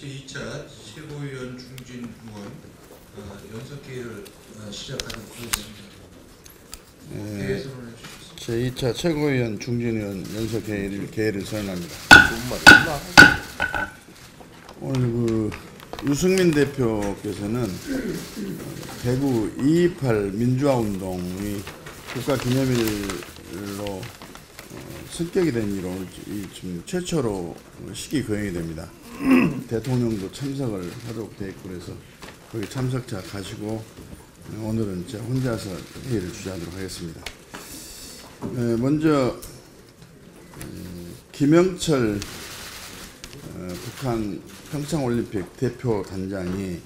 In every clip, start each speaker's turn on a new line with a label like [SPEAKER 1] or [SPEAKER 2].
[SPEAKER 1] 제2차 최고위원 중진 의원 연석기회를 시작하는 코너입니다. 대해 선언해 주십시오.
[SPEAKER 2] 제2차 최고위원 중진의원 연석회의를 선언합니다. 오늘 유승민 대표께서는 대구 2.28 민주화운동이 국가기념일로 승격이 된 이로 지금 최초로 시기 거행이 됩니다. 대통령도 참석을 하도록 되어 있고 그래서 거기 참석자 가시고 오늘은 제가 혼자서 회의를 주재하도록 하겠습니다. 먼저 김영철 북한 평창올림픽 대표 단장이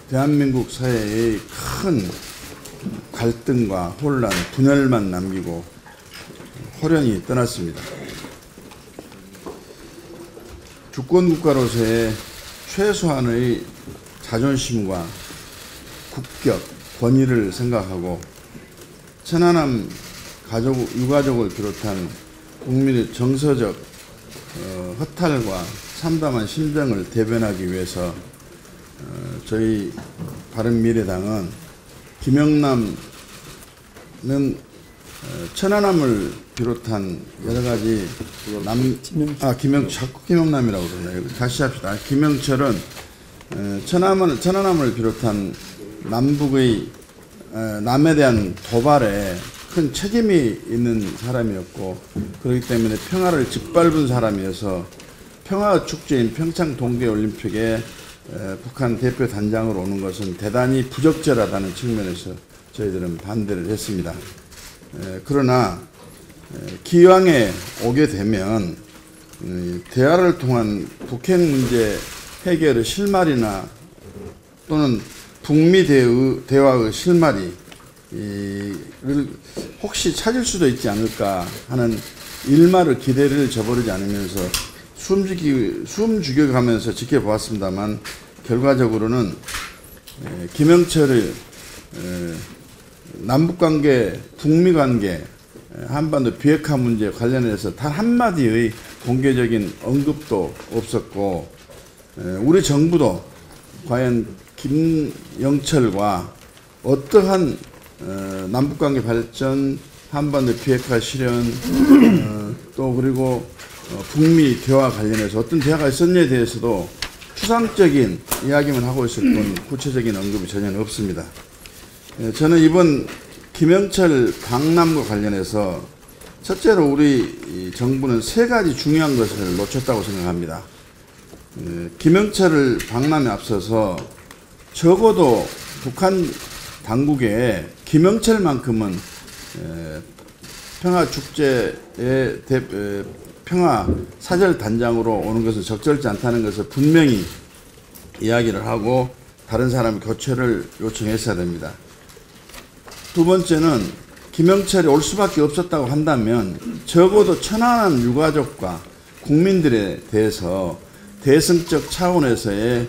[SPEAKER 2] 대한민국 사회의 큰 갈등과 혼란, 분열만 남기고 호련히 떠났습니다. 주권국가로서의 최소한의 자존심과 국격, 권위를 생각하고 천안함 유가족을 비롯한 국민의 정서적 허탈과 참담한 심정을 대변하기 위해서 저희 바른미래당은 김영남은 천안함을 비롯한 여러 가지 자꾸 김영남이라고 그러네요. 다시 합시다. 김영철은 천안함을 비롯한 남에 대한 도발에 큰 책임이 있는 사람이었고 그렇기 때문에 평화를 짓밟은 사람이어서 평화축제인 평창 동계올림픽에 북한 대표 단장으로 오는 것은 대단히 부적절하다는 측면에서 저희들은 반대를 했습니다. 그러나 기왕에 오게 되면 대화를 통한 북핵 문제 해결의 실마리나 또는 북미 대화의 실마리를 혹시 찾을 수도 있지 않을까 하는 일말의 기대를 저버리지 않으면서 숨죽여가면서 지켜보았습니다만 결과적으로는 김영철의 남북관계, 북미관계, 한반도 비핵화 문제 관련해서 단 한마디의 공개적인 언급도 없었고 우리 정부도 과연 김영철과 어떠한 남북관계 발전, 한반도 비핵화 실현 또 그리고 북미 대화 관련해서 어떤 대화가 있었냐에 대해서도 추상적인 이야기만 하고 있을 뿐 구체적인 언급이 전혀 없습니다. 저는 이번 김영철 방남과 관련해서 첫째로 우리 정부는 세 가지 중요한 것을 놓쳤다고 생각합니다. 김영철을 방남에 앞서서 적어도 북한 당국에 김영철만큼은 평화축제의 평화 사절 단장으로 오는 것은 적절치 않다는 것을 분명히 이야기를 하고 다른 사람의 교체를 요청했어야 됩니다. 두 번째는 김영철이 올 수밖에 없었다고 한다면 적어도 천안함 유가족과 국민들에 대해서 대승적 차원에서의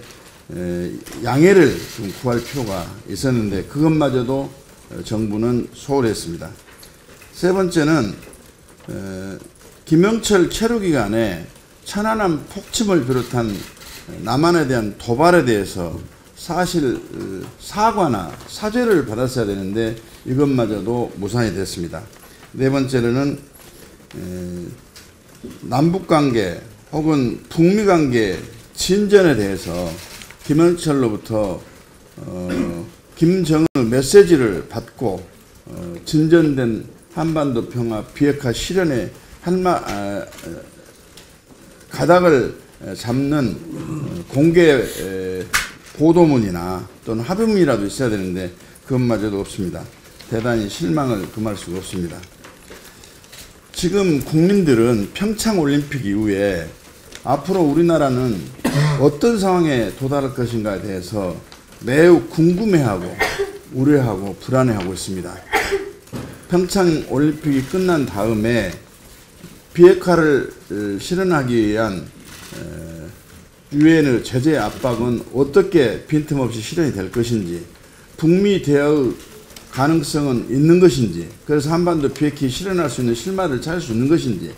[SPEAKER 2] 양해를 좀 구할 필요가 있었는데 그것마저도 정부는 소홀했습니다. 세 번째는 김영철 체류 기간에 천안함 폭침을 비롯한 남한에 대한 도발에 대해서 사실 사과나 사죄를 받았어야 되는데 이것마저도 무산이 됐습니다. 네 번째로는 남북관계 혹은 북미관계 진전에 대해서 김영철로부터 김정은 메시지를 받고 진전된 한반도 평화 비핵화 실현에 가닥을 잡는 공개 보도문이나 또는 합의문이라도 있어야 되는데 그것마저도 없습니다. 대단히 실망을 금할 수가 없습니다. 지금 국민들은 평창올림픽 이후에 앞으로 우리나라는 어떤 상황에 도달할 것인가에 대해서 매우 궁금해하고 우려하고 불안해하고 있습니다. 평창올림픽이 끝난 다음에 비핵화를 실현하기 위한 유엔의 제재 압박은 어떻게 빈틈없이 실현이 될 것인지 북미 대화의 가능성은 있는 것인지 그래서 한반도 비핵화 실현할 수 있는 실마리를 찾을 수 있는 것인지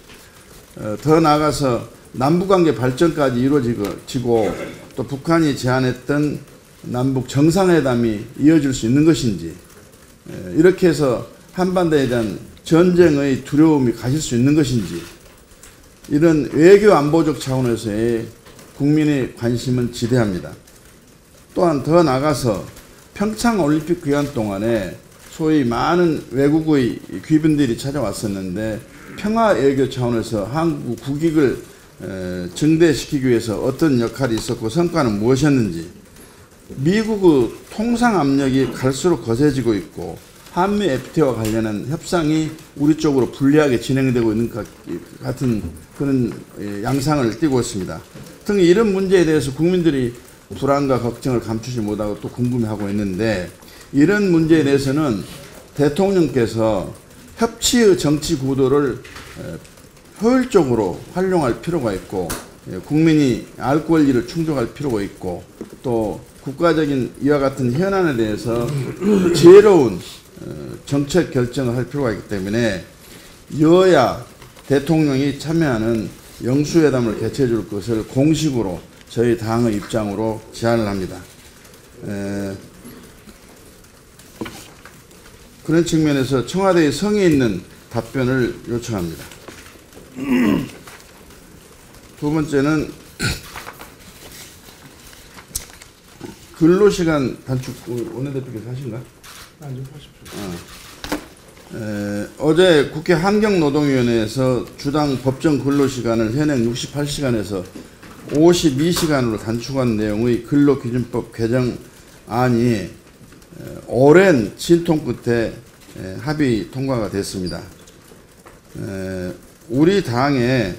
[SPEAKER 2] 더 나아가서 남북관계 발전까지 이루어지고 또 북한이 제안했던 남북 정상회담이 이어질 수 있는 것인지, 이렇게 해서 한반도에 대한 전쟁의 두려움이 가실 수 있는 것인지, 이런 외교 안보적 차원에서의 국민의 관심은 지대합니다. 또한 더 나아가서 평창올림픽 기간 동안에 소위 많은 외국의 귀빈들이 찾아왔었는데 평화 외교 차원에서 한국 국익을 증대시키기 위해서 어떤 역할이 있었고 성과는 무엇이었는지, 미국의 통상 압력이 갈수록 거세지고 있고 한미 FTA와 관련한 협상이 우리 쪽으로 불리하게 진행되고 있는 것 같은 그런 양상을 띠고 있습니다. 등 이런 문제에 대해서 국민들이 불안과 걱정을 감추지 못하고 또 궁금해하고 있는데, 이런 문제에 대해서는 대통령께서 협치의 정치 구도를 효율적으로 활용할 필요가 있고, 국민이 알 권리를 충족할 필요가 있고, 또 국가적인 이와 같은 현안에 대해서 지혜로운 정책 결정을 할 필요가 있기 때문에 여야 대통령이 참여하는 영수회담을 개최해 줄 것을 공식으로 저희 당의 입장으로 제안을 합니다. 그런 측면에서 청와대의 성의 있는 답변을 요청합니다. 두 번째는 근로시간 단축, 원내대표께서 하신가?
[SPEAKER 3] 좀 하십시오.
[SPEAKER 2] 어제 국회 환경노동위원회에서 주당 법정 근로시간을 현행 68시간에서 52시간으로 단축한 내용의 근로기준법 개정안이 오랜 진통 끝에 합의 통과가 됐습니다. 우리 당의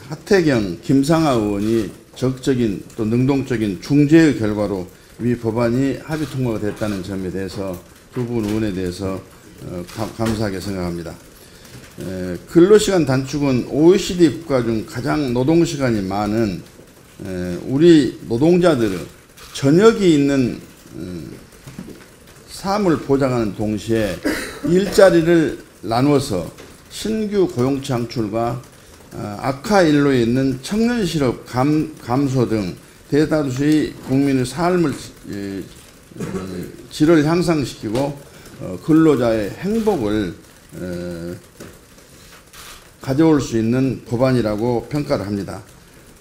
[SPEAKER 2] 하태경, 김상하 의원이 적극적인 또 능동적인 중재의 결과로 위 법안이 합의 통과가 됐다는 점에 대해서 두 분 의원에 대해서 감사하게 생각합니다. 근로시간 단축은 OECD 국가 중 가장 노동시간이 많은 우리 노동자들은 저녁이 있는 삶을 보장하는 동시에 일자리를 나누어서 신규 고용 창출과 악화 일로에 있는 청년 실업 감소 등 대다수의 국민의 삶을 질을 향상시키고 근로자의 행복을 가져올 수 있는 법안이라고 평가를 합니다.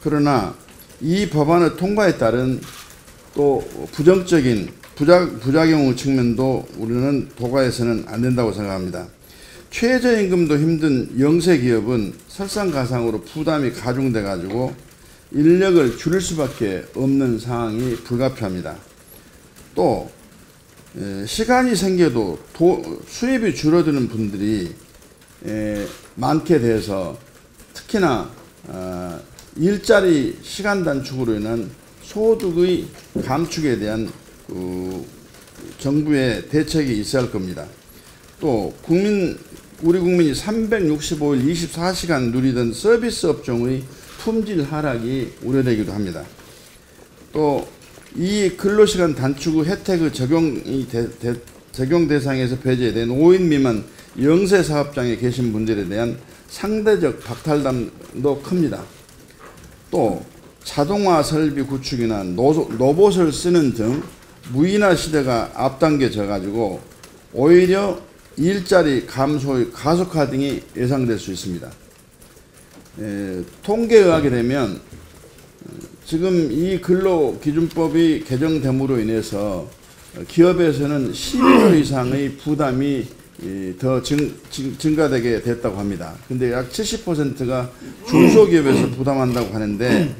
[SPEAKER 2] 그러나 이 법안의 통과에 따른 또 부정적인 부작용 측면도 우리는 도과해서는 안 된다고 생각합니다. 최저임금도 힘든 영세기업은 설상가상으로 부담이 가중돼 가지고 인력을 줄일 수밖에 없는 상황이 불가피합니다. 또 시간이 생겨도 수입이 줄어드는 분들이 많게 돼서 특히나 일자리 시간 단축으로 인한 소득의 감축에 대한 정부의 대책이 있어야 할 겁니다. 또 우리 국민이 365일 24시간 누리던 서비스 업종의 품질 하락이 우려되기도 합니다. 또 이 근로시간 단축 후 혜택의 적용 대상에서 배제된 5인 미만 영세 사업장에 계신 분들에 대한 상대적 박탈감도 큽니다. 또 자동화 설비 구축이나 로봇을 쓰는 등 무인화 시대가 앞당겨져 가지고 오히려 일자리 감소의 가속화 등이 예상될 수 있습니다. 통계에 의하게 되면 지금 이 근로기준법이 개정됨으로 인해서 기업에서는 12조 이상의 부담이 더 증가되게 됐다고 합니다. 근데 약 70%가 중소기업에서 부담한다고 하는데,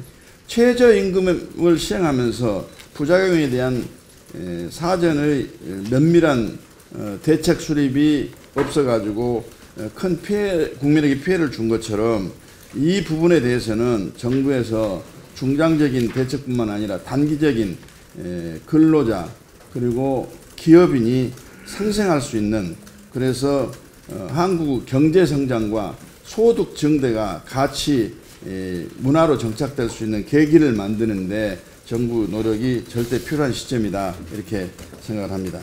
[SPEAKER 2] 최저임금을 시행하면서 부작용에 대한 사전의 면밀한 대책 수립이 없어가지고 큰 국민에게 피해를 준 것처럼 이 부분에 대해서는 정부에서 중장적인 대책뿐만 아니라 단기적인 근로자 그리고 기업인이 상생할 수 있는, 그래서 한국 경제 성장과 소득 증대가 같이 문화로 정착될 수 있는 계기를 만드는데 정부 노력이 절대 필요한 시점이다, 이렇게 생각을 합니다.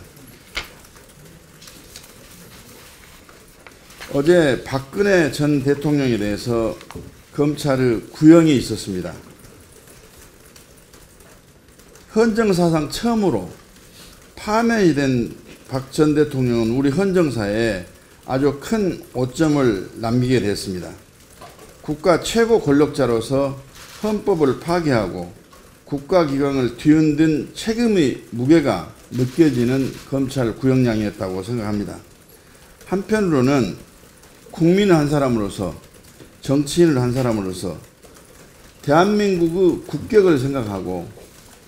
[SPEAKER 2] 어제 박근혜 전 대통령에 대해서 검찰의 구형이 있었습니다. 헌정사상 처음으로 파면이 된 박 전 대통령은 우리 헌정사에 아주 큰 오점을 남기게 됐습니다. 국가 최고 권력자로서 헌법을 파괴하고 국가기강을 뒤흔든 책임의 무게가 느껴지는 검찰 구형량이었다고 생각합니다. 한편으로는 국민의 한 사람으로서, 정치인을 한 사람으로서 대한민국의 국격을 생각하고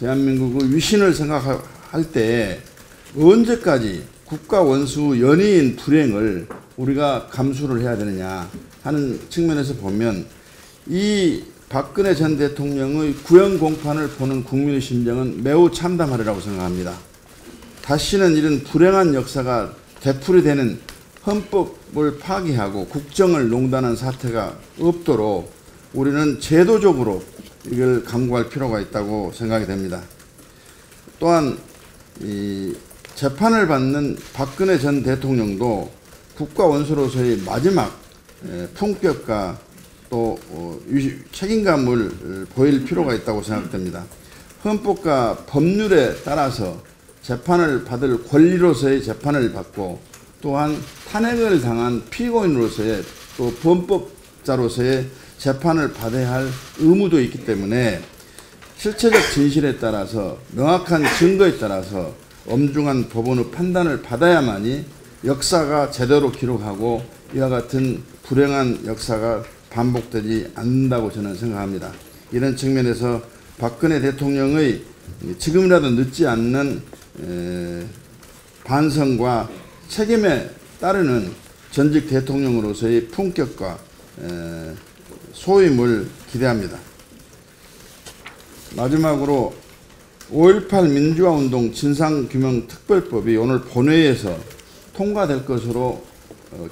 [SPEAKER 2] 대한민국의 위신을 생각할 때 언제까지 국가 원수 연예인 불행을 우리가 감수를 해야 되느냐 하는 측면에서 보면 이 박근혜 전 대통령의 구형 공판을 보는 국민의 심정은 매우 참담하리라고 생각합니다. 다시는 이런 불행한 역사가 되풀이되는 헌법을 파기하고 국정을 농단한 사태가 없도록 우리는 제도적으로 이걸 강구할 필요가 있다고 생각이 됩니다. 또한 이 재판을 받는 박근혜 전 대통령도 국가 원수로서의 마지막 품격과 또 책임감을 보일 필요가 있다고 생각됩니다. 헌법과 법률에 따라서 재판을 받을 권리로서의 재판을 받고 또한 탄핵을 당한 피고인으로서의 또 범법자로서의 재판을 받아야 할 의무도 있기 때문에 실체적 진실에 따라서 명확한 증거에 따라서 엄중한 법원의 판단을 받아야만이 역사가 제대로 기록하고 이와 같은 불행한 역사가 반복되지 않는다고 저는 생각합니다. 이런 측면에서 박근혜 대통령의 지금이라도 늦지 않는 반성과 책임에 따르는 전직 대통령으로서의 품격과 소임을 기대합니다. 마지막으로 5.18 민주화운동 진상규명특별법이 오늘 본회의에서 통과될 것으로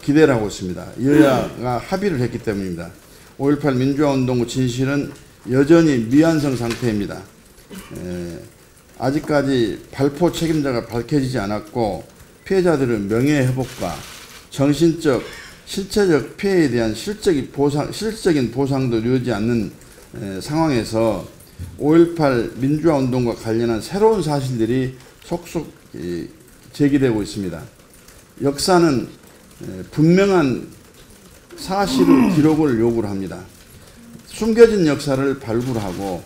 [SPEAKER 2] 기대를 하고 있습니다. 여야가 합의를 했기 때문입니다. 5.18 민주화운동 진실은 여전히 미완성 상태입니다. 아직까지 발포 책임자가 밝혀지지 않았고 피해자들의 명예회복과 정신적, 실체적 피해에 대한 실질적인 보상도 이루어지지 않는 상황에서 5.18 민주화운동과 관련한 새로운 사실들이 속속 제기되고 있습니다. 역사는 분명한 사실의 기록을 요구를 합니다. 숨겨진 역사를 발굴하고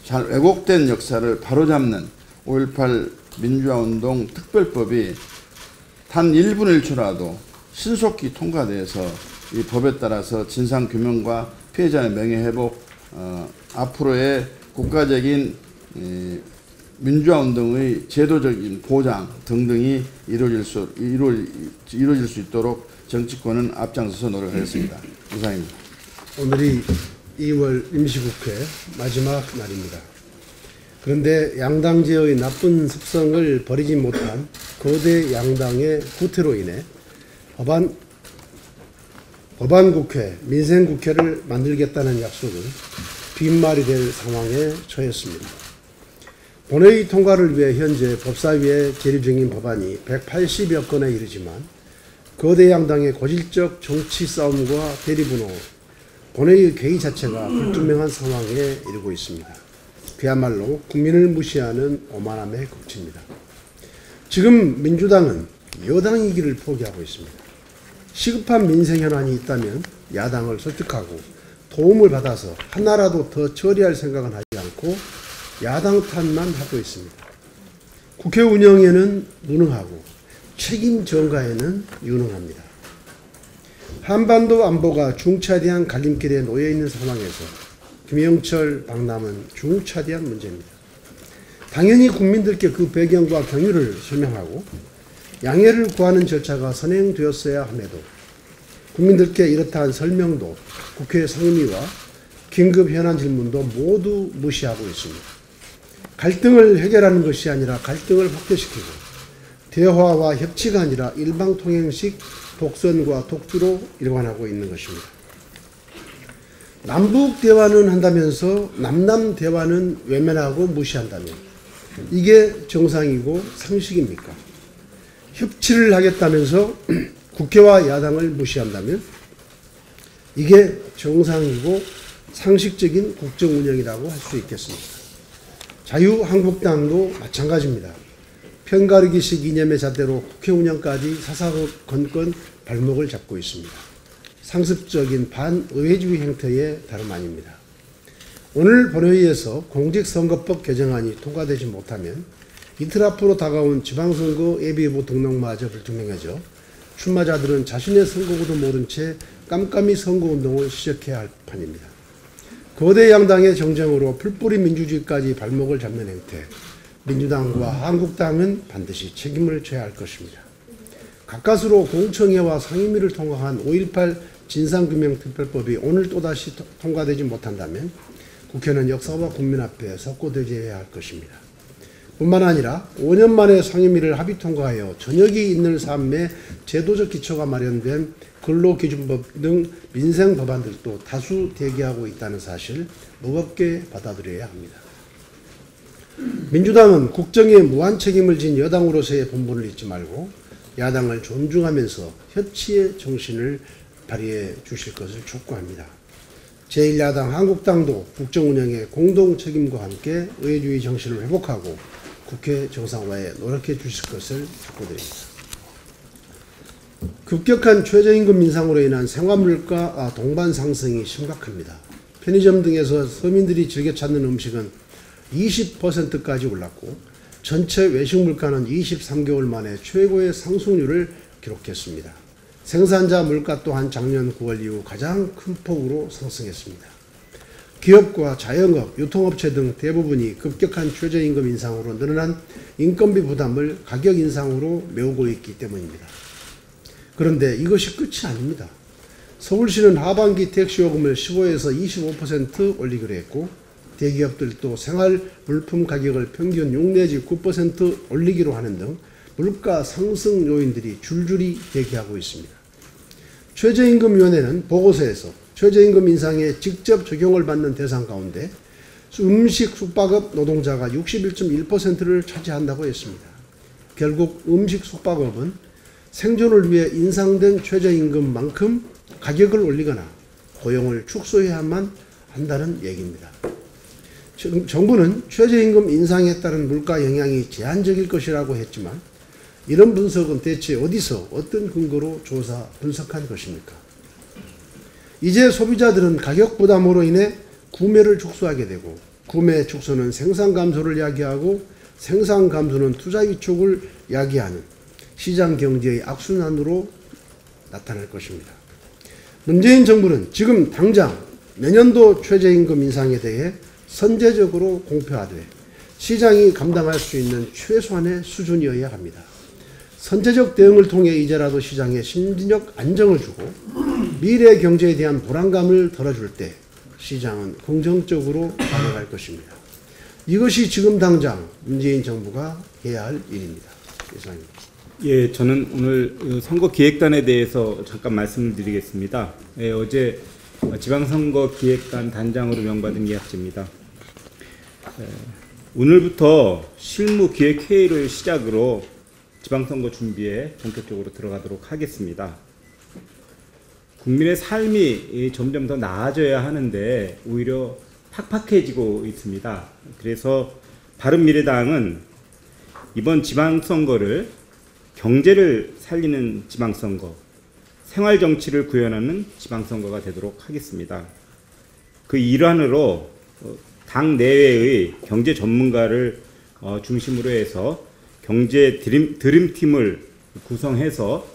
[SPEAKER 2] 잘 왜곡된 역사를 바로잡는 5.18 민주화운동 특별법이 단 1분 1초라도 신속히 통과돼서 이 법에 따라서 진상규명과 피해자의 명예회복, 앞으로의 국가적인 민주화운동의 제도적인 보장 등등이 이루어질 수 있도록 정치권은 앞장서서 노력하겠습니다. 이상입니다.
[SPEAKER 3] 오늘이 2월 임시국회 마지막 날입니다. 그런데 양당제의 나쁜 습성을 버리지 못한 거대 양당의 후퇴로 인해 법안국회, 민생국회를 만들겠다는 약속은 빈말이 될 상황에 처했습니다. 본회의 통과를 위해 현재 법사위에 계류 중인 법안이 180여 건에 이르지만 거대 양당의 고질적 정치 싸움과 대립으로 본회의 개의 자체가 불투명한 상황에 이르고 있습니다. 그야말로 국민을 무시하는 오만함의 극치입니다. 지금 민주당은 여당이기를 포기하고 있습니다. 시급한 민생 현안이 있다면 야당을 설득하고 도움을 받아서 하나라도 더 처리할 생각은 하지 않고 야당 탓만 하고 있습니다. 국회 운영에는 무능하고 책임 전가에는 유능합니다. 한반도 안보가 중차대한 갈림길에 놓여 있는 상황에서 김영철 방남은 중차대한 문제입니다. 당연히 국민들께 그 배경과 경위를 설명하고 양해를 구하는 절차가 선행되었어야 함에도 국민들께 이렇다한 설명도 국회 상임위와 긴급 현안 질문도 모두 무시하고 있습니다. 갈등을 해결하는 것이 아니라 갈등을 확대시키고 대화와 협치가 아니라 일방통행식 독선과 독주로 일관하고 있는 것입니다. 남북 대화는 한다면서 남남 대화는 외면하고 무시한다면 이게 정상이고 상식입니까? 협치를 하겠다면서 국회와 야당을 무시한다면 이게 정상이고 상식적인 국정 운영이라고 할 수 있겠습니다. 자유한국당도 마찬가지입니다. 편가르기식 이념의 잣대로 국회 운영까지 사사건건 발목을 잡고 있습니다. 상습적인 반의회주의 행태의 다름 아닙니다. 오늘 본회의에서 공직선거법 개정안이 통과되지 못하면 이틀 앞으로 다가온 지방선거 예비후보 등록마저 불투명해져 출마자들은 자신의 선거구도 모른 채 깜깜이 선거운동을 시작해야 할 판입니다. 거대 양당의 정쟁으로 풀뿌리 민주주의까지 발목을 잡는 행태, 민주당과 한국당은 반드시 책임을 져야 할 것입니다. 가까스로 공청회와 상임위를 통과한 5.18 진상규명특별법이 오늘 또다시 통과되지 못한다면 국회는 역사와 국민 앞에 석고대죄해야 할 것입니다. 뿐만 아니라 5년 만에 상임위를 합의 통과하여 전역이 있는 삶의 제도적 기초가 마련된 근로기준법 등 민생 법안들도 다수 대기하고 있다는 사실 무겁게 받아들여야 합니다. 민주당은 국정에 무한 책임을 진 여당으로서의 본분을 잊지 말고 야당을 존중하면서 협치의 정신을 발휘해 주실 것을 촉구합니다. 제1야당 한국당도 국정 운영의 공동 책임과 함께 의회주의 정신을 회복하고 국회 정상화에 노력해 주실 것을 촉구드립니다. 급격한 최저임금 인상으로 인한 생활물가 동반 상승이 심각합니다. 편의점 등에서 서민들이 즐겨 찾는 음식은 20%까지 올랐고 전체 외식 물가는 23개월 만에 최고의 상승률을 기록했습니다. 생산자 물가 또한 작년 9월 이후 가장 큰 폭으로 상승했습니다. 기업과 자영업, 유통업체 등 대부분이 급격한 최저임금 인상으로 늘어난 인건비 부담을 가격 인상으로 메우고 있기 때문입니다. 그런데 이것이 끝이 아닙니다. 서울시는 하반기 택시요금을 15에서 25% 올리기로 했고 대기업들도 생활 물품 가격을 평균 6 내지 9% 올리기로 하는 등 물가 상승 요인들이 줄줄이 대기하고 있습니다. 최저임금위원회는 보고서에서 최저임금 인상에 직접 적용을 받는 대상 가운데 음식 숙박업 노동자가 61.1%를 차지한다고 했습니다. 결국 음식 숙박업은 생존을 위해 인상된 최저임금만큼 가격을 올리거나 고용을 축소해야만 한다는 얘기입니다. 정부는 최저임금 인상에 따른 물가 영향이 제한적일 것이라고 했지만 이런 분석은 대체 어디서 어떤 근거로 조사 분석한 것입니까? 이제 소비자들은 가격 부담으로 인해 구매를 축소하게 되고 구매 축소는 생산 감소를 야기하고 생산 감소는 투자 위축을 야기하는 시장 경제의 악순환으로 나타날 것입니다. 문재인 정부는 지금 당장 내년도 최저임금 인상에 대해 선제적으로 공표하되 시장이 감당할 수 있는 최소한의 수준이어야 합니다. 선제적 대응을 통해 이제라도 시장에 심리적 안정을 주고 미래 경제에 대한 불안감을 덜어줄 때 시장은 긍정적으로 반응할 것입니다. 이것이 지금 당장 문재인 정부가 해야 할 일입니다. 이상입니다.
[SPEAKER 4] 예, 저는 오늘 선거기획단에 대해서 잠깐 말씀을 드리겠습니다. 예, 어제 지방선거기획단 단장으로 명받은 이학재입니다. 오늘부터 실무기획회의를 시작으로 지방선거 준비에 본격적으로 들어가도록 하겠습니다. 국민의 삶이 점점 더 나아져야 하는데 오히려 팍팍해지고 있습니다. 그래서 바른미래당은 이번 지방선거를 경제를 살리는 지방선거, 생활정치를 구현하는 지방선거가 되도록 하겠습니다. 그 일환으로 당 내외의 경제 전문가를 중심으로 해서 경제 드림팀을 구성해서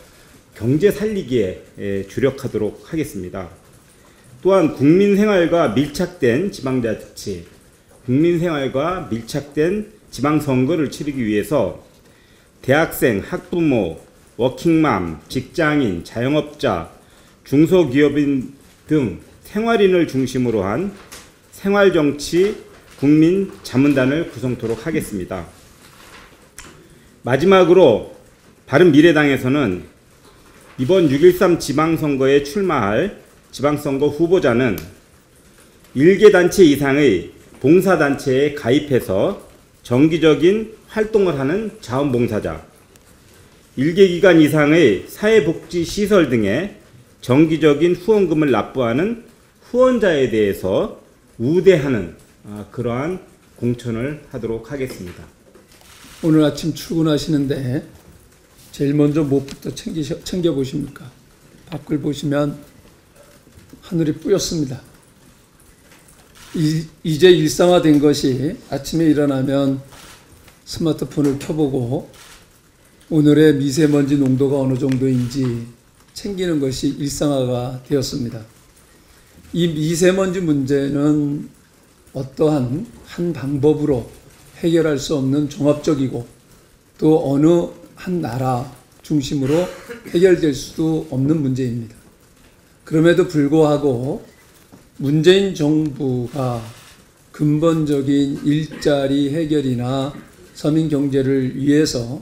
[SPEAKER 4] 경제 살리기에 주력하도록 하겠습니다. 또한 국민생활과 밀착된 지방자치, 국민생활과 밀착된 지방선거를 치르기 위해서 대학생, 학부모, 워킹맘, 직장인, 자영업자, 중소기업인 등 생활인을 중심으로 한 생활정치 국민자문단을 구성토록 하겠습니다. 마지막으로 바른미래당에서는 이번 6.13 지방선거에 출마할 지방선거 후보자는 1개 단체 이상의 봉사단체에 가입해서 정기적인 활동을 하는 자원봉사자, 1개 기간 이상의 사회복지시설 등에 정기적인 후원금을 납부하는 후원자에 대해서 우대하는 그러한 공천을 하도록 하겠습니다.
[SPEAKER 5] 오늘 아침 출근하시는데 제일 먼저 무엇부터 챙겨보십니까? 밖을 보시면 하늘이 뿌였습니다. 이제 일상화된 것이 아침에 일어나면 스마트폰을 켜보고 오늘의 미세먼지 농도가 어느 정도인지 챙기는 것이 일상화가 되었습니다. 이 미세먼지 문제는 어떠한 한 방법으로 해결할 수 없는 종합적이고 또 어느 한 나라 중심으로 해결될 수도 없는 문제입니다. 그럼에도 불구하고 문재인 정부가 근본적인 일자리 해결이나 서민 경제를 위해서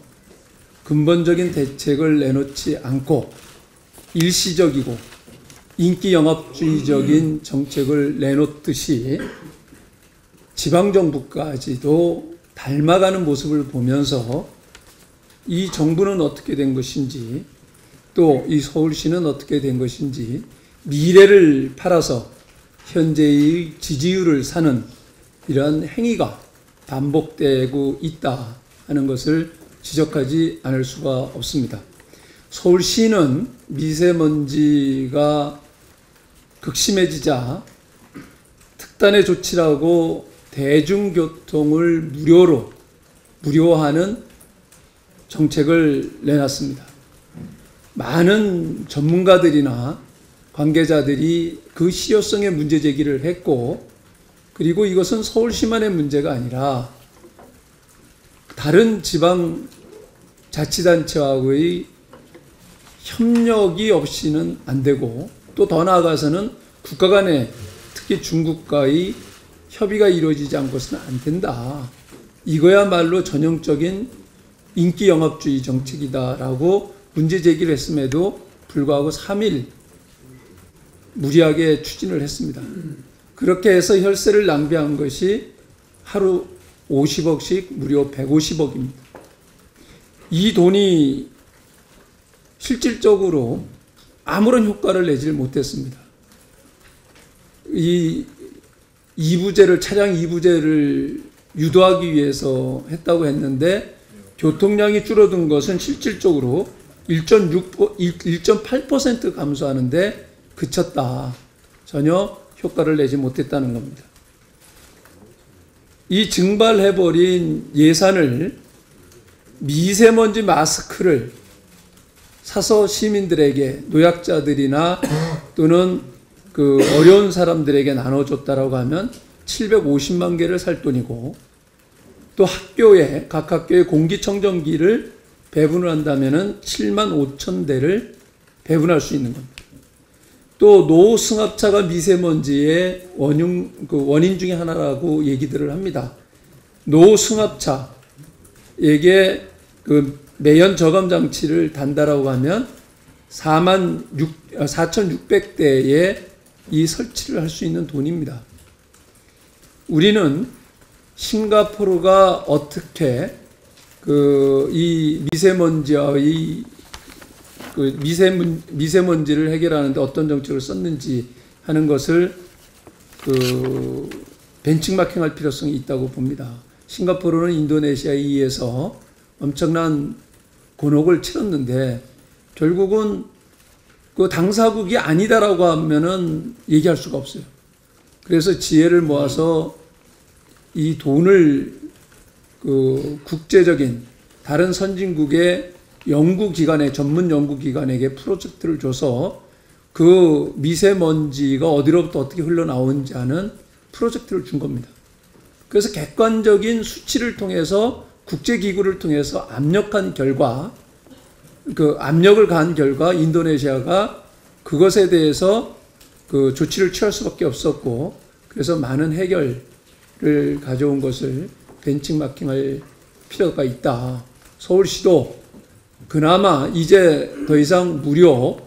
[SPEAKER 5] 근본적인 대책을 내놓지 않고 일시적이고 인기 영합주의적인 정책을 내놓듯이 지방정부까지도 닮아가는 모습을 보면서 이 정부는 어떻게 된 것인지 또 이 서울시는 어떻게 된 것인지 미래를 팔아서 현재의 지지율을 사는 이러한 행위가 반복되고 있다 하는 것을 지적하지 않을 수가 없습니다. 서울시는 미세먼지가 극심해지자 특단의 조치라고 대중교통을 무료화하는 정책을 내놨습니다. 많은 전문가들이나 관계자들이 그 실효성에 문제 제기를 했고, 그리고 이것은 서울시만의 문제가 아니라 다른 지방 자치단체와의 협력이 없이는 안 되고, 또 더 나아가서는 국가 간에 특히 중국과의 협의가 이루어지지 않고서는 안 된다. 이거야말로 전형적인 인기 영합주의 정책이다라고 문제 제기를 했음에도 불구하고 3일 무리하게 추진을 했습니다. 그렇게 해서 혈세를 낭비한 것이 하루 50억씩 무려 150억입니다. 이 돈이 실질적으로 아무런 효과를 내질 못했습니다. 이 차량 2부제를 유도하기 위해서 했다고 했는데 교통량이 줄어든 것은 실질적으로 1.8% 감소하는데 그쳤다. 전혀 효과를 내지 못했다는 겁니다. 이 증발해버린 예산을 미세먼지 마스크를 사서 시민들에게, 노약자들이나 또는 그 어려운 사람들에게 나눠줬다라고 하면 750만 개를 살 돈이고, 또 각 학교에 공기청정기를 배분을 한다면은 7만 5천 대를 배분할 수 있는 겁니다. 또 노승합차가 미세먼지의 원인 중에 하나라고 얘기들을 합니다. 노승합차에게 그 매연 저감 장치를 단다라고 하면 4,600대에 이 설치를 할 수 있는 돈입니다. 우리는 싱가포르가 어떻게 이 미세먼지의 미세먼지를 해결하는데 어떤 정책을 썼는지 하는 것을 벤치마킹할 필요성이 있다고 봅니다. 싱가포르는 인도네시아에 의해서 엄청난 곤혹을 치렀는데 결국은 그 당사국이 아니다라고 하면은 얘기할 수가 없어요. 그래서 지혜를 모아서 이 돈을 국제적인 다른 선진국의 연구기관에, 전문 연구기관에게 프로젝트를 줘서 그 미세먼지가 어디로부터 어떻게 흘러나오는지 하는 프로젝트를 준 겁니다. 그래서 객관적인 수치를 통해서 국제기구를 통해서 압력을 가한 결과 인도네시아가 그것에 대해서 그 조치를 취할 수밖에 없었고, 그래서 많은 해결을 가져온 것을 벤치마킹할 필요가 있다. 서울시도 그나마 이제 더 이상 무료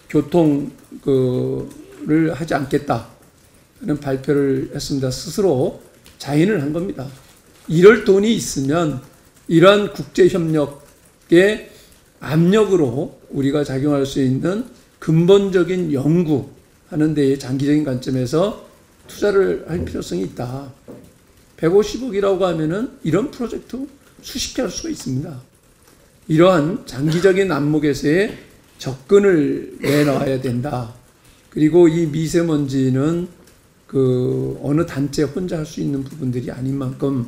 [SPEAKER 5] 교통을 하지 않겠다 하는 발표를 했습니다. 스스로 자인을 한 겁니다. 이럴 돈이 있으면 이러한 국제협력의 압력으로 우리가 작용할 수 있는 근본적인 연구, 하는 데 장기적인 관점에서 투자를 할 필요성이 있다. 150억이라고 하면은 이런 프로젝트 수십 개 할 수가 있습니다. 이러한 장기적인 안목에서의 접근을 내놔야 된다. 그리고 이 미세먼지는 그 어느 단체 혼자 할 수 있는 부분들이 아닌 만큼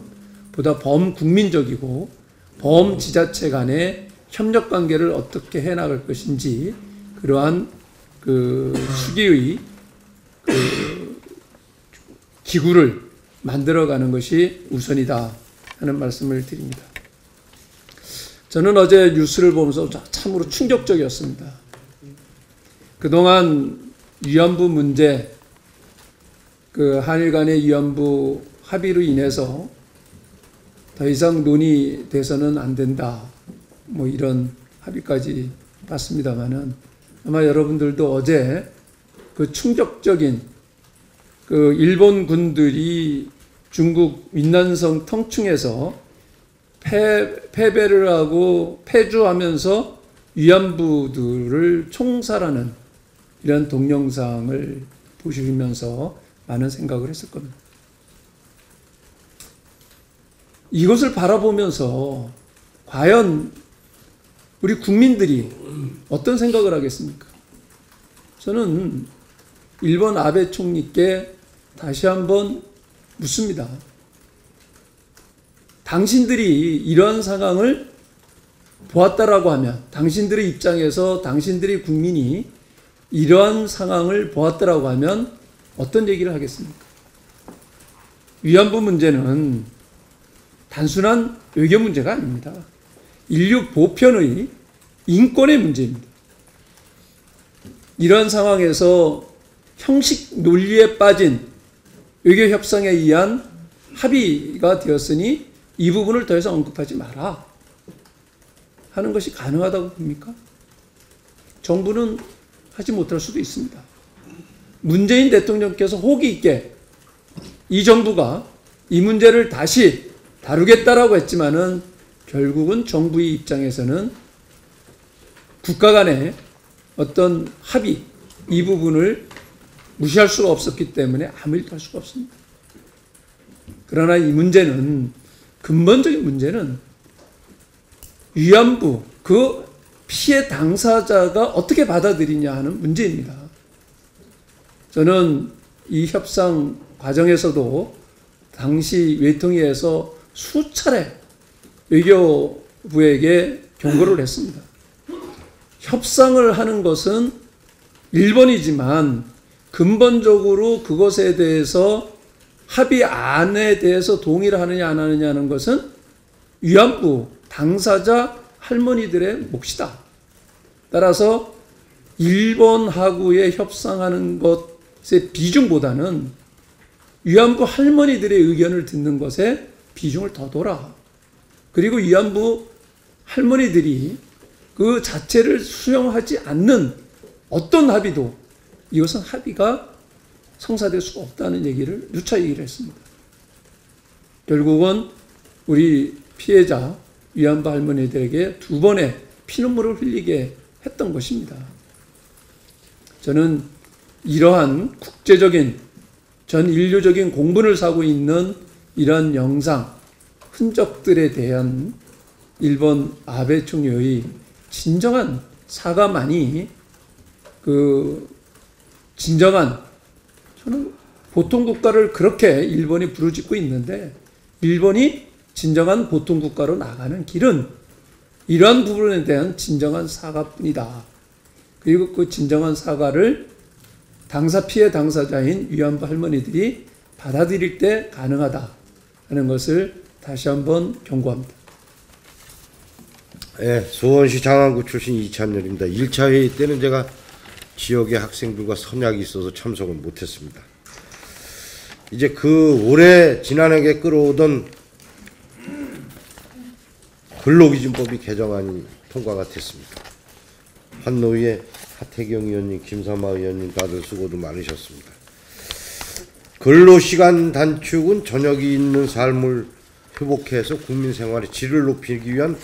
[SPEAKER 5] 보다 범국민적이고 범지자체 간의 협력 관계를 어떻게 해나갈 것인지 그러한 그 수기의 그 기구를 만들어가는 것이 우선이다 하는 말씀을 드립니다. 저는 어제 뉴스를 보면서 참으로 충격적이었습니다. 그동안 위안부 문제, 그 한일 간의 위안부 합의로 인해서 더 이상 논의돼서는 안 된다. 뭐 이런 합의까지 봤습니다만은 아마 여러분들도 어제 그 충격적인 그 일본 군들이 중국 윈난성 텅충에서 패배를 하고 패주하면서 위안부들을 총살하는 이런 동영상을 보시면서 많은 생각을 했을 겁니다. 이것을 바라보면서 과연 우리 국민들이 어떤 생각을 하겠습니까? 저는 일본 아베 총리께 다시 한번 묻습니다. 당신들이 이러한 상황을 보았다라고 하면, 당신들의 입장에서 당신들의 국민이 이러한 상황을 보았다라고 하면 어떤 얘기를 하겠습니까? 위안부 문제는 단순한 외교 문제가 아닙니다. 인류 보편의 인권의 문제입니다. 이러한 상황에서 형식 논리에 빠진 외교 협상에 의한 합의가 되었으니 이 부분을 더 이상 언급하지 마라 하는 것이 가능하다고 봅니까? 정부는 하지 못할 수도 있습니다. 문재인 대통령께서 호기 있게 이 정부가 이 문제를 다시 다루겠다라고 했지만은 결국은 정부의 입장에서는 국가 간의 어떤 합의, 이 부분을 무시할 수가 없었기 때문에 아무 일도 할 수가 없습니다. 그러나 이 문제는, 근본적인 문제는 위안부, 그 피해 당사자가 어떻게 받아들이냐 하는 문제입니다. 저는 이 협상 과정에서도 당시 외통위에서 수차례 외교부에게 경고를 했습니다. 협상을 하는 것은 일본이지만 근본적으로 그것에 대해서 합의안에 대해서 동의를 하느냐 안 하느냐는 것은 위안부 당사자 할머니들의 몫이다. 따라서 일본하고의 협상하는 것의 비중보다는 위안부 할머니들의 의견을 듣는 것에 비중을 더 둬라. 그리고 위안부 할머니들이 그 자체를 수용하지 않는 어떤 합의도 이것은 합의가 성사될 수가 없다는 얘기를 누차 얘기를 했습니다. 결국은 우리 피해자 위안부 할머니들에게 두 번의 피눈물을 흘리게 했던 것입니다. 저는 이러한 국제적인 전 인류적인 공분을 사고 있는 이러한 영상, 흔적들에 대한 일본 아베 총리의 진정한 사과만이 진정한, 저는 보통 국가를 그렇게 일본이 부르짖고 있는데 일본이 진정한 보통 국가로 나가는 길은 이러한 부분에 대한 진정한 사과뿐이다. 그리고 그 진정한 사과를 피해 당사자인 위안부 할머니들이 받아들일 때 가능하다 하는 것을 다시 한번 경고합니다.
[SPEAKER 6] 네, 수원시 장안구 출신 이찬열입니다. 1차 회의 때는 제가 지역의 학생들과 선약이 있어서 참석을 못했습니다. 이제 그 올해 지난해에 끌어오던 근로기준법이 개정안이 통과가 됐습니다. 환노위의 하태경 의원님, 김삼아 의원님 다들 수고도 많으셨습니다. 근로시간 단축은 저녁이 있는 삶을 회복해서 국민 생활의 질을 높이기 위한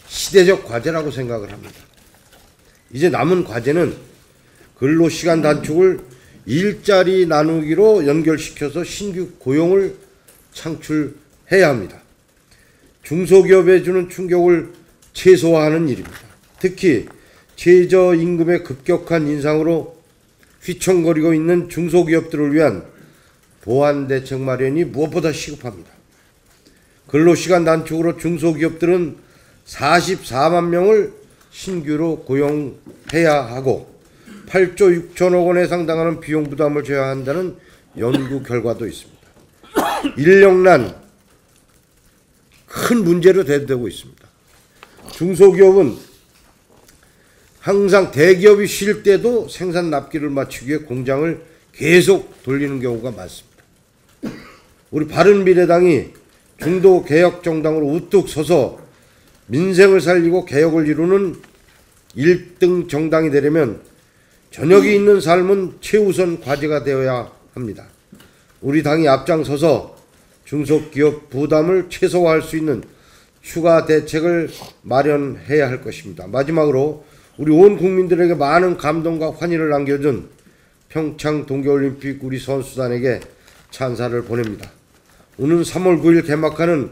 [SPEAKER 6] 시대적 과제라고 생각을 합니다. 이제 남은 과제는 근로시간 단축을 일자리 나누기로 연결시켜서 신규 고용을 창출해야 합니다. 중소기업에 주는 충격을 최소화하는 일입니다. 특히 최저임금의 급격한 인상으로 휘청거리고 있는 중소기업들을 위한 보완 대책 마련이 무엇보다 시급합니다. 근로시간 단축으로 중소기업들은 44만 명을 신규로 고용해야 하고 8조 6천억 원에 상당하는 비용 부담을 져야 한다는 연구 결과도 있습니다. 인력난 큰 문제로 대두되고 있습니다. 중소기업은 항상 대기업이 쉴 때도 생산 납기를 맞추기 위해 공장을 계속 돌리는 경우가 많습니다. 우리 바른미래당이 중도 개혁 정당으로 우뚝 서서 민생을 살리고 개혁을 이루는 1등 정당이 되려면 저녁이 있는 삶은 최우선 과제가 되어야 합니다. 우리 당이 앞장서서 중소기업 부담을 최소화할 수 있는 추가 대책을 마련해야 할 것입니다. 마지막으로 우리 온 국민들에게 많은 감동과 환희를 안겨준 평창 동계올림픽 우리 선수단에게 찬사를 보냅니다. 오는 3월 9일 개막하는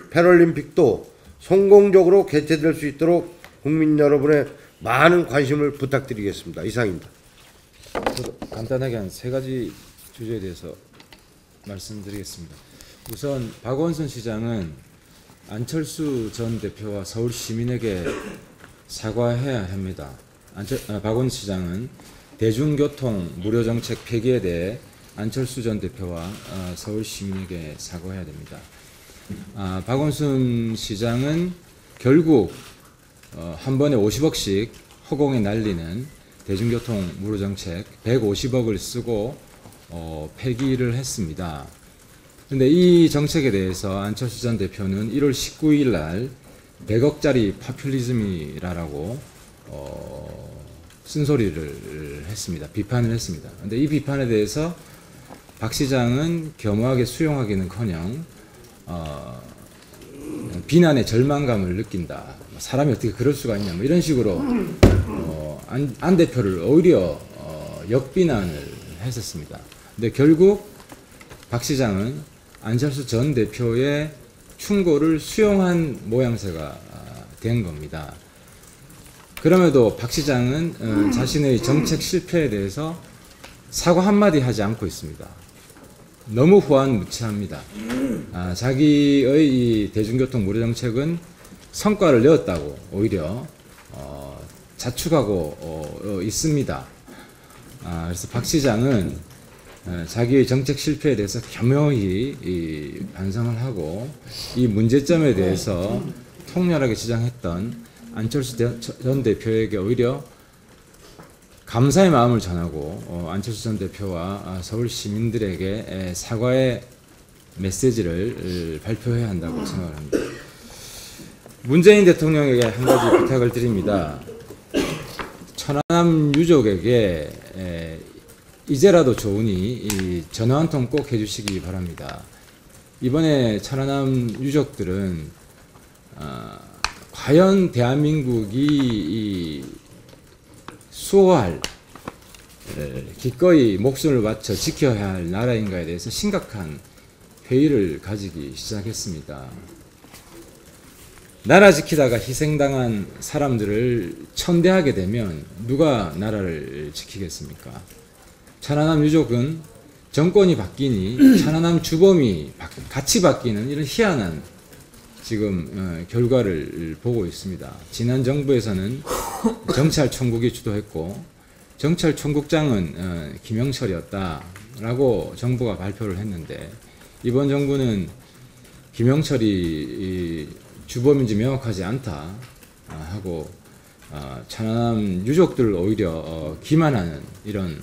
[SPEAKER 6] 패럴림픽도 성공적으로 개최될 수 있도록 국민 여러분의 많은 관심을 부탁드리겠습니다. 이상입니다.
[SPEAKER 7] 저도 간단하게 한 3가지 주제에 대해서 말씀드리겠습니다. 우선 박원순 시장은 안철수 전 대표와 서울 시민에게 사과해야 합니다. 박원순 시장은 대중교통 무료 정책 폐기에 대해 안철수 전 대표와 서울 시민에게 사과해야 됩니다. 박원순 시장은 결국 한 번에 50억씩 허공에 날리는 대중교통 무료 정책 150억을 쓰고 폐기를 했습니다. 그런데 이 정책에 대해서 안철수 전 대표는 1월 19일 날 100억짜리 파퓰리즘이라고 쓴소리를 했습니다. 비판을 했습니다. 그런데 이 비판에 대해서 박 시장은 겸허하게 수용하기는커녕 비난의 절망감을 느낀다. 사람이 어떻게 그럴 수가 있냐. 뭐 이런 식으로 안 대표를 오히려 역비난을 했었습니다. 근데 결국 박 시장은 안철수 전 대표의 충고를 수용한 모양새가 된 겁니다. 그럼에도 박 시장은 자신의 정책 실패에 대해서 사과 한마디 하지 않고 있습니다. 너무 후한무치합니다. 자기의 이 대중교통 무료 정책은 성과를 내었다고 오히려 자축하고 있습니다. 그래서 박 시장은 자기의 정책 실패에 대해서 겸허히 반성을 하고 이 문제점에 대해서 통렬하게 지적했던 안철수 전 대표에게 오히려 감사의 마음을 전하고 안철수 전 대표와 서울 시민들에게 사과의 메시지를 발표해야 한다고 생각을 합니다. 문재인 대통령에게 한 가지 부탁을 드립니다. 천안함 유족에게 이제라도 좋으니 이 전화 한 통 꼭 해주시기 바랍니다. 이번에 천안함 유족들은 과연 대한민국이 수호할 기꺼이 목숨을 바쳐 지켜야 할 나라인가에 대해서 심각한 회의를 가지기 시작했습니다. 나라 지키다가 희생당한 사람들을 천대하게 되면 누가 나라를 지키겠습니까? 천안함 유족은 정권이 바뀌니 천안함 주범이 같이 바뀌는 이런 희한한 지금 결과를 보고 있습니다. 지난 정부에서는 정찰총국이 주도했고 정찰총국장은 김영철이었다라고 정부가 발표를 했는데 이번 정부는 김영철이 주범인지 명확하지 않다 하고 천안함 유족들을 오히려 기만하는 이런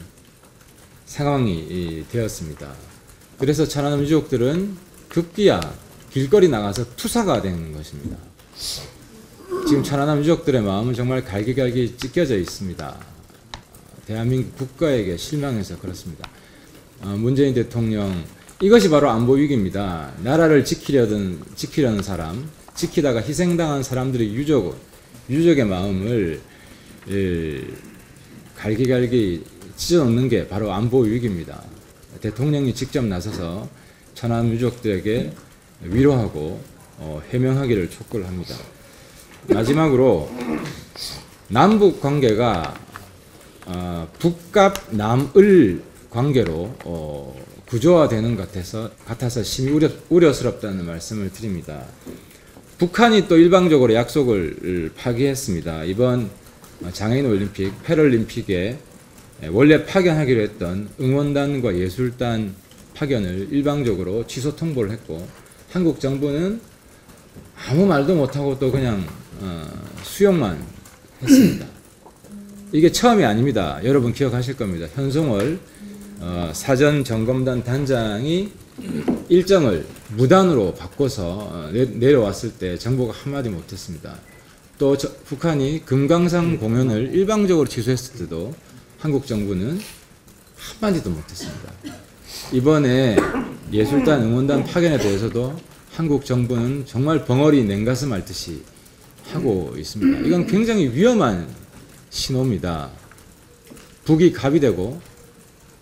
[SPEAKER 7] 상황이 되었습니다. 그래서 천안함 유족들은 급기야 길거리 나가서 투사가 된 것입니다. 지금 천안함 유족들의 마음은 정말 갈기갈기 찢겨져 있습니다. 대한민국 국가에게 실망해서 그렇습니다. 문재인 대통령, 이것이 바로 안보 위기입니다. 나라를 지키려는 사람, 지키다가 희생당한 사람들의 유족의 마음을 갈기갈기 찢어놓는 게 바로 안보 위기입니다. 대통령이 직접 나서서 천안 유족들에게 위로하고 해명하기를 촉구를 합니다. 마지막으로 남북 관계가 북갑 남을 관계로 구조화되는 것 같아서 심히 우려스럽다는 말씀을 드립니다. 북한이 또 일방적으로 약속을 파기했습니다. 이번 장애인 올림픽, 패럴림픽에 원래 파견하기로 했던 응원단과 예술단 파견을 일방적으로 취소 통보를 했고, 한국 정부는 아무 말도 못하고 또 그냥 수용만 했습니다. 이게 처음이 아닙니다. 여러분 기억하실 겁니다. 현송월 사전 점검단 단장이 일정을 무단으로 바꿔서 내려왔을 때 정부가 한마디 못했습니다. 또 북한이 금강산 공연을 일방적으로 취소했을 때도 한국 정부는 한마디도 못했습니다. 이번에 예술단 응원단 파견에 대해서도 한국 정부는 정말 벙어리 냉가슴 앓듯이 하고 있습니다. 이건 굉장히 위험한 신호입니다. 북이 갑이 되고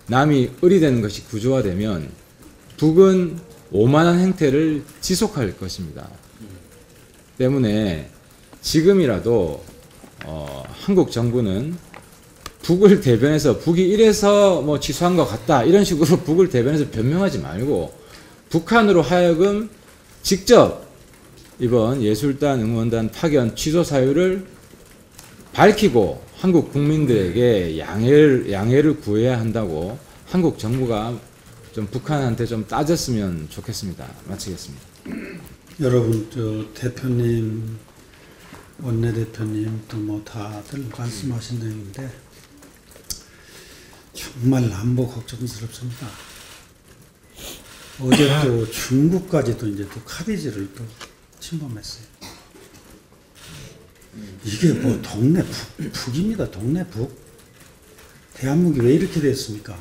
[SPEAKER 7] 남이 을이 되는 것이 구조화되면 북은 오만한 행태를 지속할 것입니다. 때문에 지금이라도 한국 정부는 북을 대변해서 북이 이래서 뭐 취소한 것 같다 이런 식으로 북을 대변해서 변명하지 말고 북한으로 하여금 직접 이번 예술단 응원단 파견 취소 사유를 밝히고 한국 국민들에게 양해를 구해야 한다고 한국 정부가 좀 북한한테 좀 따졌으면 좋겠습니다. 마치겠습니다.
[SPEAKER 8] 여러분, 대표님, 원내대표님 또 뭐 다들 말씀하신 내용인데 정말 안보 걱정스럽습니다. 어제 또 중국까지도 이제 또 카디지를 또 침범했어요. 이게 뭐 동네 북입니다. 동네 북. 대한민국이 왜 이렇게 됐습니까?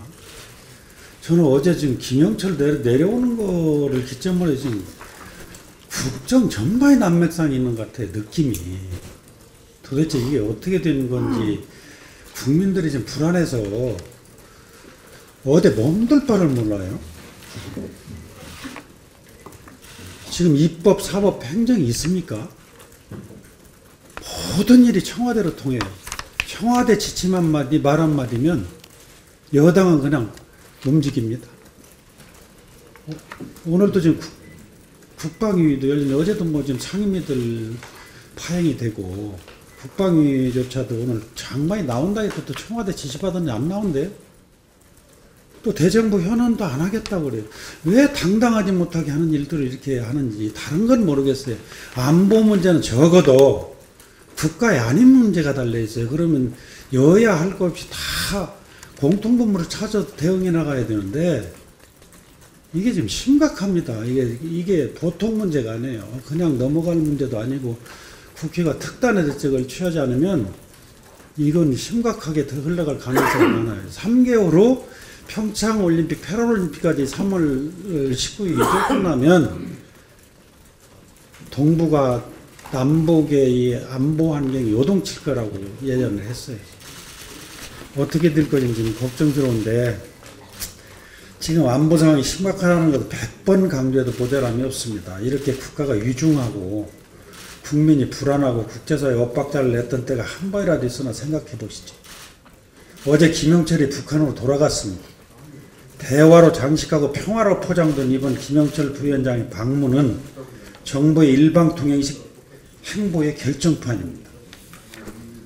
[SPEAKER 8] 저는 어제 지금 김영철 내려오는 거를 기점으로 지금 국정 전반에 난맥상이 있는 것 같아요. 느낌이. 도대체 이게 어떻게 되는 건지 국민들이 지금 불안해서 어디 몸둘 바를 몰라요. 지금 입법, 사법, 행정이 있습니까? 모든 일이 청와대로 통해요. 청와대 지침 한마디, 말 한마디면 여당은 그냥 움직입니다. 오늘도 지금 국방위도 열리는데 어제도 뭐 지금 상임위들 파행이 되고 국방위조차도 오늘 장관이 나온다 해도 또 청와대 지시받았는데 안 나온대요. 또 대정부 현안도 안 하겠다고 그래요. 왜 당당하지 못하게 하는 일들을 이렇게 하는지 다른 건 모르겠어요. 안보 문제는 적어도 국가의 아닌 문제가 달려있어요. 그러면 여야 할 것 없이 다 공통분모를 찾아 대응해 나가야 되는데 이게 지금 심각합니다. 이게 보통 문제가 아니에요. 그냥 넘어갈 문제도 아니고 국회가 특단의 대책을 취하지 않으면 이건 심각하게 더 흘러갈 가능성이 많아요. 3개월 후 평창올림픽, 패럴림픽까지 3월 19일이 끝나면 동북아 남북의 이 안보 환경이 요동칠 거라고 예언을 했어요. 어떻게 될 건지 지금 걱정스러운데 지금 안보 상황이 심각하다는 것도 100번 강조해도 모자람이 없습니다. 이렇게 국가가 위중하고 국민이 불안하고 국제사회 엇박자를 냈던 때가 한 번이라도 있으나 생각해 보시죠. 어제 김영철이 북한으로 돌아갔습니다. 대화로 장식하고 평화로 포장된 이번 김영철 부위원장의 방문은 정부의 일방통행식 행보의 결정판입니다.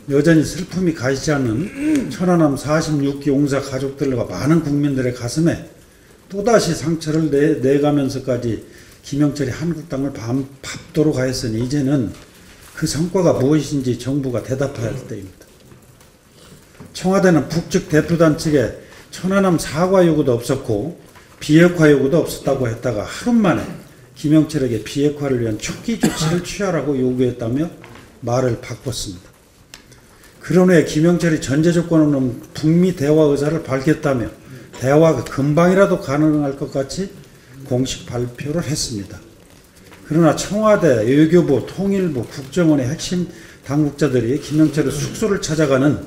[SPEAKER 8] 여전히 슬픔이 가시지 않는 천안함 46기 용사 가족들과 많은 국민들의 가슴에 또다시 상처를 내가면서까지 김영철이 한국 땅을 밟도록 하였으니 이제는 그 성과가 무엇인지 정부가 대답해야 할 때입니다. 청와대는 북측 대표단 측에 천안함 사과 요구도 없었고 비핵화 요구도 없었다고 했다가 하루 만에 김영철에게 비핵화를 위한 초기 조치를 취하라고 요구했다며 말을 바꿨습니다. 그런 후에 김영철이 전제 조건 없는 북미 대화 의사를 밝혔다며 대화가 금방이라도 가능할 것 같이 공식 발표를 했습니다. 그러나 청와대, 외교부, 통일부, 국정원의 핵심 당국자들이 김영철의 숙소를 찾아가는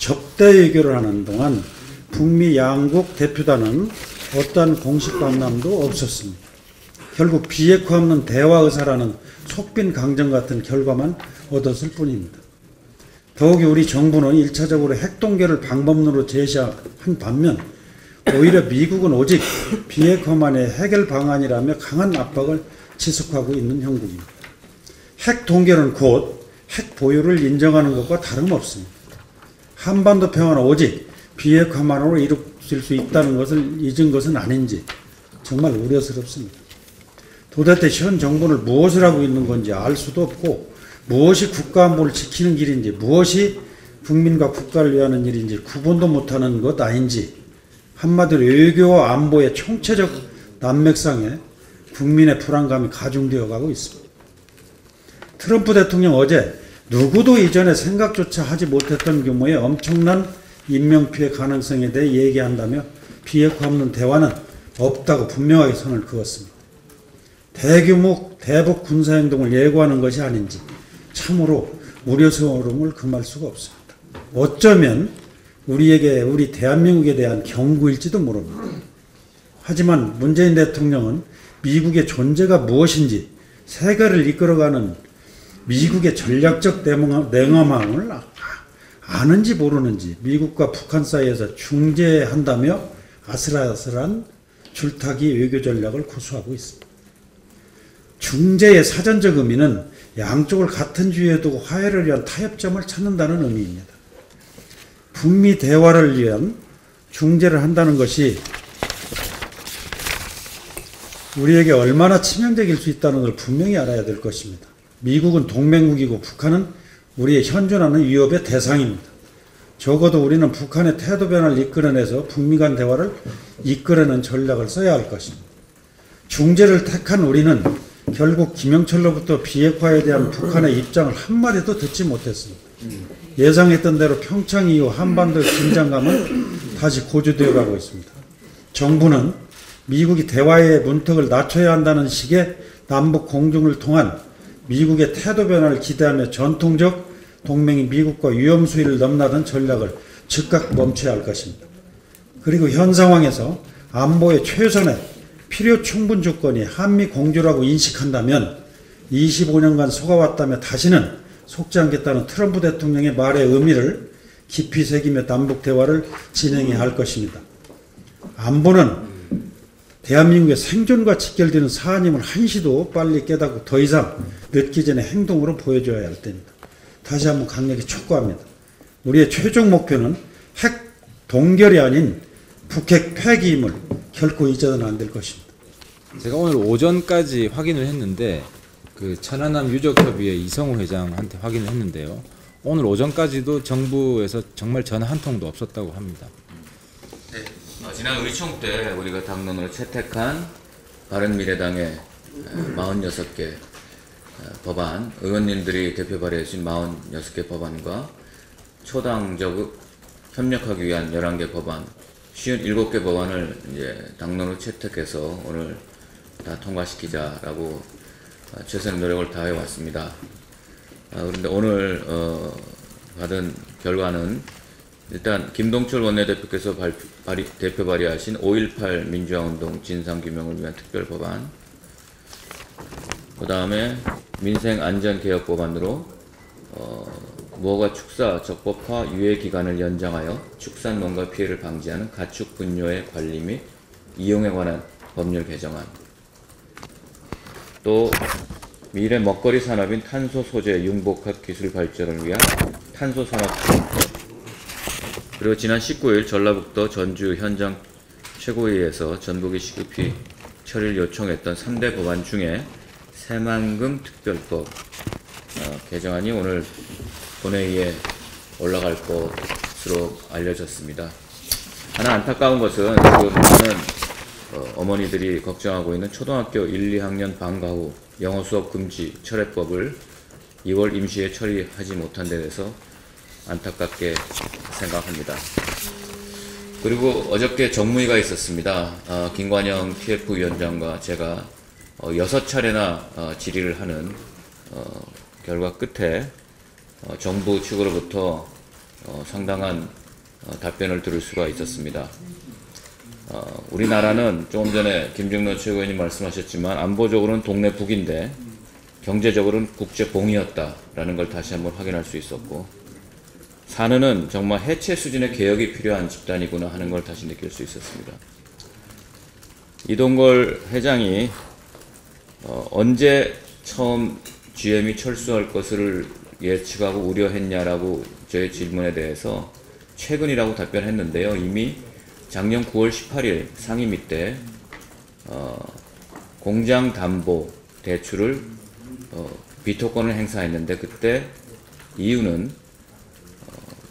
[SPEAKER 8] 접대 외교를 하는 동안 북미 양국 대표단은 어떠한 공식 만남도 없었습니다. 결국 비핵화 없는 대화 의사라는 속빈 강정 같은 결과만 얻었을 뿐입니다. 더욱이 우리 정부는 1차적으로 핵동결을 방법론으로 제시한 반면 오히려 미국은 오직 비핵화만의 해결 방안이라며 강한 압박을 지속하고 있는 형국입니다. 핵동결은 곧 핵 보유를 인정하는 것과 다름없습니다. 한반도 평화는 오직 비핵화만으로 이루어질 수 있다는 것을 잊은 것은 아닌지 정말 우려스럽습니다. 도대체 현 정부는 무엇을 하고 있는 건지 알 수도 없고 무엇이 국가안보를 지키는 길인지 무엇이 국민과 국가를 위하는 일인지 구분도 못하는 것 아닌지 한마디로 외교와 안보의 총체적 난맥상에 국민의 불안감이 가중되어 가고 있습니다. 트럼프 대통령 어제 누구도 이전에 생각조차 하지 못했던 규모의 엄청난 인명피해 가능성에 대해 얘기한다며 비핵화 없는 대화는 없다고 분명하게 선을 그었습니다. 대규모 대북 군사행동을 예고하는 것이 아닌지 참으로 우려스러움을 금할 수가 없습니다. 어쩌면 우리 대한민국에 대한 경고일지도 모릅니다. 하지만 문재인 대통령은 미국의 존재가 무엇인지 세계를 이끌어가는 미국의 전략적 냉엄함을 아는지 모르는지 미국과 북한 사이에서 중재한다며 아슬아슬한 줄타기 외교 전략을 고수하고 있습니다. 중재의 사전적 의미는 양쪽을 같은 주의에 두고 화해를 위한 타협점을 찾는다는 의미입니다. 북미 대화를 위한 중재를 한다는 것이 우리에게 얼마나 치명적일 수 있다는 걸 분명히 알아야 될 것입니다. 미국은 동맹국이고 북한은 우리의 현존하는 위협의 대상입니다. 적어도 우리는 북한의 태도 변화를 이끌어내서 북미 간 대화를 이끌어내는 전략을 써야 할 것입니다. 중재를 택한 우리는 결국 김영철로부터 비핵화에 대한 북한의 입장을 한마디도 듣지 못했습니다. 예상했던 대로 평창 이후 한반도의 긴장감은 다시 고조되어 가고 있습니다. 정부는 미국이 대화의 문턱을 낮춰야 한다는 식의 남북 공중을 통한 미국의 태도 변화를 기대하며 전통적 동맹인 미국과 위험 수위를 넘나든 전략을 즉각 멈춰야 할 것입니다. 그리고 현 상황에서 안보의 최선의 필요 충분 조건이 한미 공조라고 인식한다면 25년간 속아왔다며 다시는 속지 않겠다는 트럼프 대통령의 말의 의미를 깊이 새기며 남북 대화를 진행해야 할 것입니다. 안보는 대한민국의 생존과 직결되는 사안임을 한시도 빨리 깨닫고 더 이상 늦기 전에 행동으로 보여줘야 할 때입니다. 다시 한번 강력히 촉구합니다. 우리의 최종 목표는 핵 동결이 아닌 북핵 폐기임을 결코 잊어서는 안 될 것입니다.
[SPEAKER 7] 제가 오늘 오전까지 확인을 했는데 그 천안함 유적협의회 이성우 회장한테 확인을 했는데요. 오늘 오전까지도 정부에서 정말 전화 한 통도 없었다고 합니다.
[SPEAKER 9] 네, 지난 의총 때 우리가 당론으로 채택한 바른미래당의 46개 법안, 의원님들이 대표 발의해주신 46개 법안과 초당적 협력하기 위한 11개 법안, 57개 법안을 이제 당론으로 채택해서 오늘 다 통과시키자라고 최선의 노력을 다해 왔습니다. 그런데 오늘 받은 결과는 일단 김동철 원내대표께서 대표 발의하신 5.18 민주화운동 진상규명을 위한 특별법안, 그 다음에 민생안전개혁법안으로 무허가 축사 적법화 유예기간을 연장하여 축산농가 피해를 방지하는 가축 분뇨의 관리 및 이용에 관한 법률 개정안, 또 미래 먹거리 산업인 탄소 소재 융복합 기술 발전을 위한 탄소 산업 기준법, 그리고 지난 19일 전라북도 전주 현장 최고위에서 전북이 시급히 처리를 요청했던 3대 법안 중에 새만금 특별법 개정안이 오늘 본회의에 올라갈 것으로 알려졌습니다. 하나 안타까운 것은 지금 많은 어머니들이 걱정하고 있는 초등학교 1, 2학년 방과 후 영어 수업 금지 철회법을 2월 임시에 처리하지 못한 데 대해서 안타깝게 생각합니다. 그리고 어저께 정무위가 있었습니다. 김관영 TF위원장과 제가 6차례나 질의를 하는 결과 끝에 정부 측으로부터 상당한 답변을 들을 수가 있었습니다. 우리나라는 조금 전에 김정론 최고위원님 말씀하셨지만 안보적으로는 동네 북인데 경제적으로는 국제봉이었다라는 걸 다시 한번 확인할 수 있었고, 산은은 정말 해체 수준의 개혁이 필요한 집단이구나 하는 걸 다시 느낄 수 있었습니다. 이동걸 회장이 언제 처음 GM이 철수할 것을 예측하고 우려했냐라고 저의 질문에 대해서 최근이라고 답변했는데요. 이미 작년 9월 18일 상임위 때 공장 담보 대출을 비토권을 행사했는데, 그때 이유는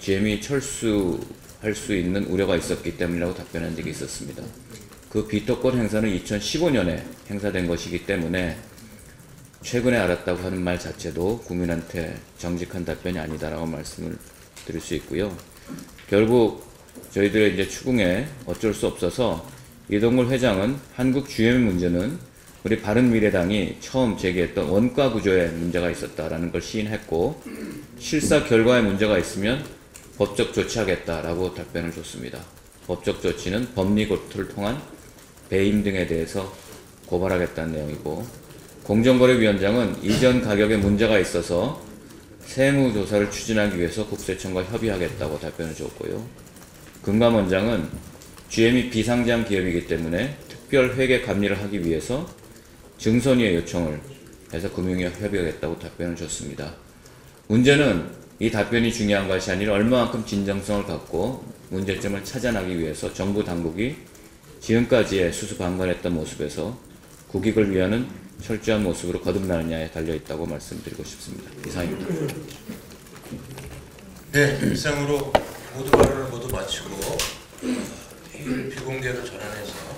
[SPEAKER 9] GM이 철수할 수 있는 우려가 있었기 때문이라고 답변한 적이 있었습니다. 그 비토권 행사는 2015년에 행사된 것이기 때문에 최근에 알았다고 하는 말 자체도 국민한테 정직한 답변이 아니다라고 말씀을 드릴 수 있고요. 결국 저희들의 이제 추궁에 어쩔 수 없어서 이동걸 회장은 한국 GM 문제는 우리 바른미래당이 처음 제기했던 원가 구조에 문제가 있었다라는 걸 시인했고, 실사 결과에 문제가 있으면 법적 조치하겠다라고 답변을 줬습니다. 법적 조치는 법리고토를 통한 배임 등에 대해서 고발하겠다는 내용이고, 공정거래위원장은 이전 가격에 문제가 있어서 세무조사를 추진하기 위해서 국세청과 협의하겠다고 답변을 줬고요. 금감원장은 GM이 비상장 기업이기 때문에 특별 회계 감리를 하기 위해서 증선위의 요청을 해서 금융위와 협의하겠다고 답변을 줬습니다. 문제는 이 답변이 중요한 것이 아니라 얼마만큼 진정성을 갖고 문제점을 찾아내기 위해서 정부 당국이 지금까지의 수수방관했던 모습에서 국익을 위하는 철저한 모습으로 거듭나느냐에 달려있다고 말씀드리고 싶습니다. 이상입니다.
[SPEAKER 1] 네, 이상으로 모두 발언을 모두 마치고 회의를 비공개로 전환해서